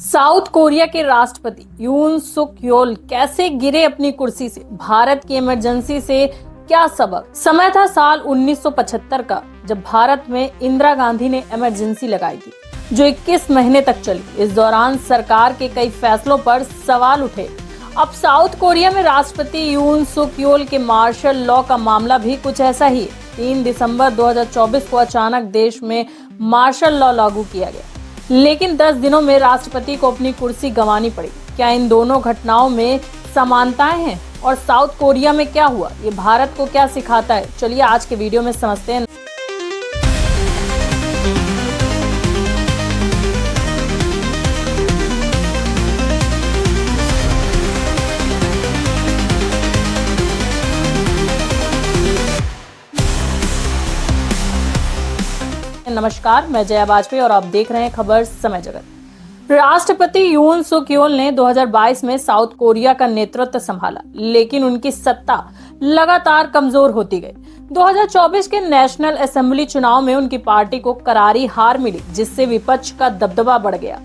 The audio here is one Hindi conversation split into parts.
साउथ कोरिया के राष्ट्रपति यून सुक योल कैसे गिरे अपनी कुर्सी से? भारत की इमरजेंसी से क्या सबक? समय था साल 1975 का, जब भारत में इंदिरा गांधी ने इमरजेंसी लगाई थी, जो 21 महीने तक चली। इस दौरान सरकार के कई फैसलों पर सवाल उठे। अब साउथ कोरिया में राष्ट्रपति यून सुक योल के मार्शल लॉ का मामला भी कुछ ऐसा ही है। 3 दिसंबर 2024 को अचानक देश में मार्शल लॉ लागू किया गया, लेकिन 10 दिनों में राष्ट्रपति को अपनी कुर्सी गंवानी पड़ी। क्या इन दोनों घटनाओं में समानताएं हैं? और साउथ कोरिया में क्या हुआ, ये भारत को क्या सिखाता है? चलिए आज के वीडियो में समझते हैं। नमस्कार, मैं जया वाजपेयी और आप देख रहे हैं खबर समय जगत। राष्ट्रपति यून सुक योल ने 2022 में साउथ कोरिया का नेतृत्व संभाला, लेकिन उनकी सत्ता लगातार कमजोर होती गई। 2024 के नेशनल असेंबली चुनाव में उनकी पार्टी को करारी हार मिली, जिससे विपक्ष का दबदबा बढ़ गया।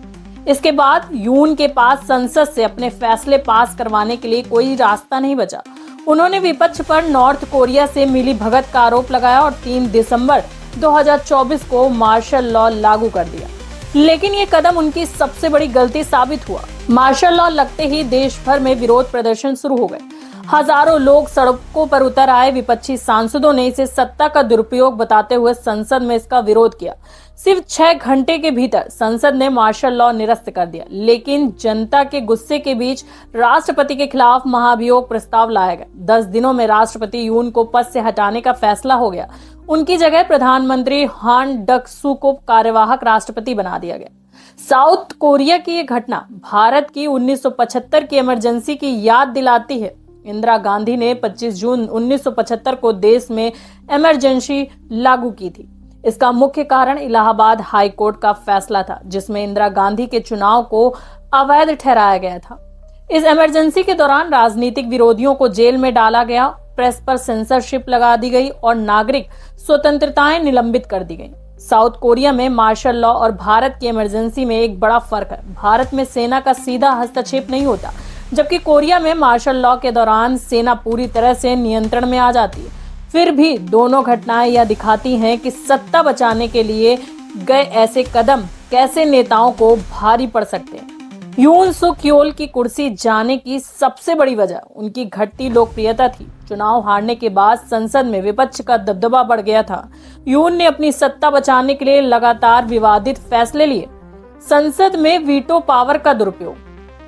इसके बाद यून के पास संसद से अपने फैसले पास करवाने के लिए कोई रास्ता नहीं बचा। उन्होंने विपक्ष पर नॉर्थ कोरिया से मिली भगत का आरोप लगाया और 3 दिसंबर 2024 को मार्शल लॉ लागू कर दिया। लेकिन ये कदम उनकी सबसे बड़ी गलती साबित हुआ। मार्शल लॉ लगते ही देश भर में विरोध प्रदर्शन शुरू हो गए। हजारों लोग सड़कों पर उतर आए। विपक्षी सांसदों ने इसे सत्ता का दुरुपयोग बताते हुए संसद में इसका विरोध किया। सिर्फ 6 घंटे के भीतर संसद ने मार्शल लॉ निरस्त कर दिया। लेकिन जनता के गुस्से के बीच राष्ट्रपति के खिलाफ महाभियोग प्रस्ताव लाया गया। 10 दिनों में राष्ट्रपति यून को पद से हटाने का फैसला हो गया। उनकी जगह प्रधानमंत्री हान डक सू को कार्यवाहक राष्ट्रपति बना दिया गया। साउथ कोरिया की ये घटना भारत की 1975 की इमरजेंसी की याद दिलाती है। इंदिरा गांधी ने 25 जून 1975 को देश में इमरजेंसी लागू की थी। इसका मुख्य कारण इलाहाबाद हाई कोर्ट का फैसला था, जिसमें इंदिरा गांधी के चुनाव को अवैध ठहराया गया था। इस इमरजेंसी के दौरान राजनीतिक विरोधियों को जेल में डाला गया, प्रेस पर सेंसरशिप लगा दी गई और नागरिक स्वतंत्रताएं निलंबित कर दी गई। साउथ कोरिया में मार्शल लॉ और भारत की इमरजेंसी में एक बड़ा फर्क है। भारत में सेना का सीधा हस्तक्षेप नहीं होता, जबकि कोरिया में मार्शल लॉ के दौरान सेना पूरी तरह से नियंत्रण में आ जाती है। फिर भी दोनों घटनाएं यह दिखाती हैं कि सत्ता बचाने के लिए गए ऐसे कदम कैसे नेताओं को भारी पड़ सकते हैं। यून सुक योल की कुर्सी जाने की सबसे बड़ी वजह उनकी घटती लोकप्रियता थी। चुनाव हारने के बाद संसद में विपक्ष का दबदबा बढ़ गया था। यून ने अपनी सत्ता बचाने के लिए लगातार विवादित फैसले लिए। संसद में वीटो पावर का दुरुपयोग,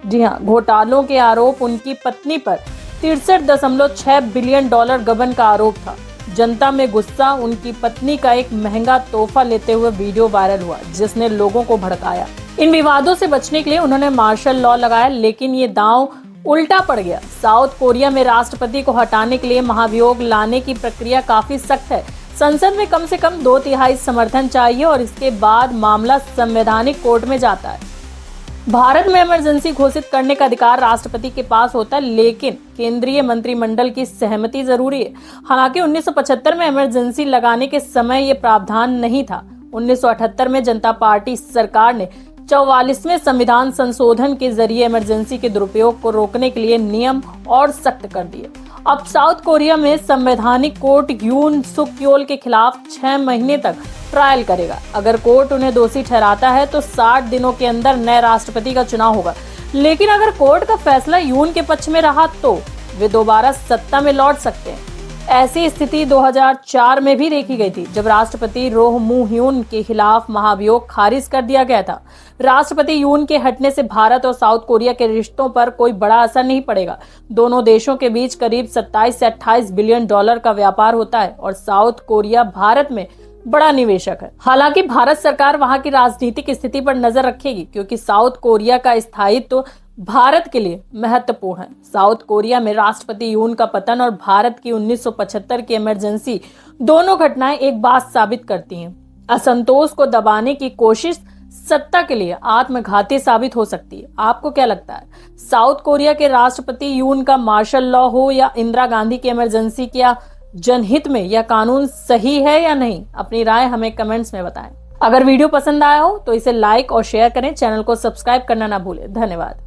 जी हाँ, घोटालों के आरोप, उनकी पत्नी पर 63.6 बिलियन डॉलर गबन का आरोप था। जनता में गुस्सा, उनकी पत्नी का एक महंगा तोहफा लेते हुए वीडियो वायरल हुआ, जिसने लोगों को भड़काया। इन विवादों से बचने के लिए उन्होंने मार्शल लॉ लगाया, लेकिन ये दांव उल्टा पड़ गया। साउथ कोरिया में राष्ट्रपति को हटाने के लिए महाभियोग लाने की प्रक्रिया काफी सख्त है। संसद में कम से कम 2/3 समर्थन चाहिए और इसके बाद मामला संवैधानिक कोर्ट में जाता है। भारत में इमरजेंसी घोषित करने का अधिकार राष्ट्रपति के पास होता है, लेकिन केंद्रीय मंत्रिमंडल की सहमति जरूरी है। हालांकि 1975 में इमरजेंसी लगाने के समय ये प्रावधान नहीं था। 1978 में जनता पार्टी सरकार ने 44वें संविधान संशोधन के जरिए इमरजेंसी के दुरुपयोग को रोकने के लिए नियम और सख्त कर दिए। अब साउथ कोरिया में संवैधानिक कोर्ट यून सुक योल के खिलाफ 6 महीने तक ट्रायल करेगा। अगर कोर्ट उन्हें दोषी ठहराता है तो 60 दिनों के अंदर नए राष्ट्रपति का चुनाव होगा। लेकिन अगर कोर्ट का फैसला यून के पक्ष में रहा तो वे दोबारा सत्ता में लौट सकते हैं। ऐसी स्थिति 2004 में भी देखी गई थी, जब राष्ट्रपति रोह मू ह्यून के खिलाफ महाभियोग खारिज कर दिया गया था। राष्ट्रपति यून के हटने से भारत और साउथ कोरिया के रिश्तों पर कोई बड़ा असर नहीं पड़ेगा। दोनों देशों के बीच करीब 27 से 28 बिलियन डॉलर का व्यापार होता है और साउथ कोरिया भारत में बड़ा निवेशक है। हालांकि भारत सरकार वहां की राजनीतिक स्थिति पर नजर रखेगी, क्योंकि साउथ कोरिया का स्थायित्व भारत के लिए महत्वपूर्ण है। साउथ कोरिया में राष्ट्रपति यून का पतन और भारत की 1975 की इमरजेंसी, दोनों घटनाएं एक बात साबित करती हैं। असंतोष को दबाने की कोशिश सत्ता के लिए आत्मघाती साबित हो सकती है। आपको क्या लगता है? साउथ कोरिया के राष्ट्रपति यून का मार्शल लॉ हो या इंदिरा गांधी की इमरजेंसी, क्या जनहित में यह कानून सही है या नहीं? अपनी राय हमें कमेंट्स में बताएं। अगर वीडियो पसंद आया हो तो इसे लाइक और शेयर करें, चैनल को सब्सक्राइब करना ना भूलें। धन्यवाद।